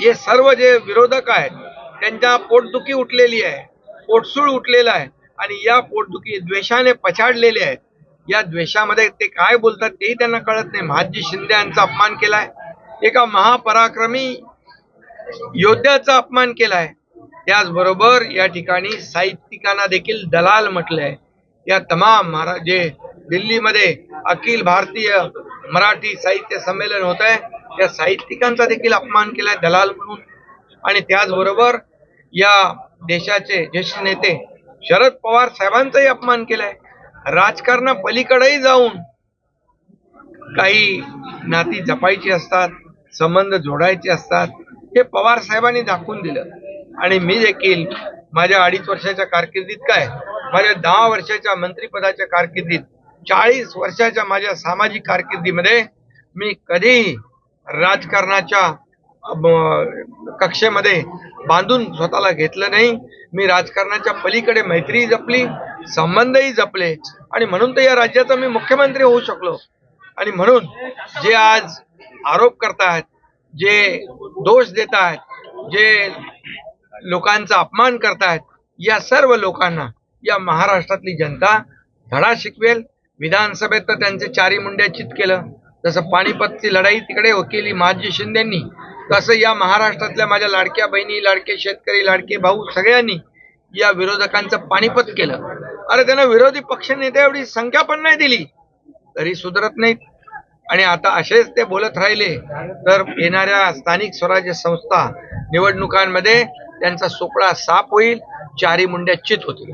हे सर्व जे विरोधक आहेत त्यांच्या पोटदुखी उठलेली आहे, पोटसूळ उठलेला आहे आणि या पोटदुखी द्वेषाने पछाडलेले आहेत. या द्वेषामध्ये ते काय बोलतात तेही त्यांना कळत नाही. महादजी शिंदे यांचा अपमान केलाय, एका महापराक्रमी योद्ध्याचा अपमान केलाय. त्याचबरोबर या ठिकाणी साहित्यिकांना देखील दलाल म्हटलंय. या तमाम जे दिल्लीमध्ये अखिल भारतीय मराठी साहित्य संमेलन होत आहे त्या साहित्यिकांचा देखील अपमान केलाय दलाल म्हणून. आणि त्याचबरोबर या देशाचे ज्येष्ठ नेते शरद पवार साहेबांचाही अपमान केलाय. राजकारणा पलीकडेही जाऊन काही नाती जपायची असतात, संबंध जोडायचे असतात, हे पवार साहेबांनी दाखवून दिलं. आणि मी देखील माझ्या 2.5 वर्षाच्या कारकिर्दीत काय, माझ्या 10 वर्षाच्या मंत्रिपदाच्या कारकिर्दीत, 40 वर्षाच्या माझ्या सामाजिक कारकिर्दीमध्ये मी कधीही राजकारणाच्या कक्षेमध्ये बांधून स्वतःला घेतलं नाही. मी राजकारणाच्या पलीकडे मैत्री जपली, संबंधही जपले आणि म्हणून तर या राज्याचा मी मुख्यमंत्री होऊ शकलो. आणि म्हणून जे आज आरोप करतायत, जे दोष देत आहेत, जे लोकांचा अपमान करतायत, या सर्व लोकांना या महाराष्ट्रातली जनता धडा शिकवेल. विधानसभेत तर त्यांचे चारी मुंड्या चित केलं. जसं पानिपतची लढाई तिकडे केली महादजी शिंदेंनी, तसं या महाराष्ट्रातल्या माझ्या लाडक्या बहिणी, लाडके शेतकरी, लाडके भाऊ सगळ्यांनी या विरोधकांचं पानिपत केलं. अरे त्यांना विरोधी पक्ष नेते एवढी संख्या पण नाही दिली तरी सुधरत नाहीत. आणि आता असेच ते बोलत राहिले तर येणाऱ्या स्थानिक स्वराज्य संस्था निवडणुकांमध्ये त्यांचा सोपळा साफ होईल, चारी मुंड्या चित होतील.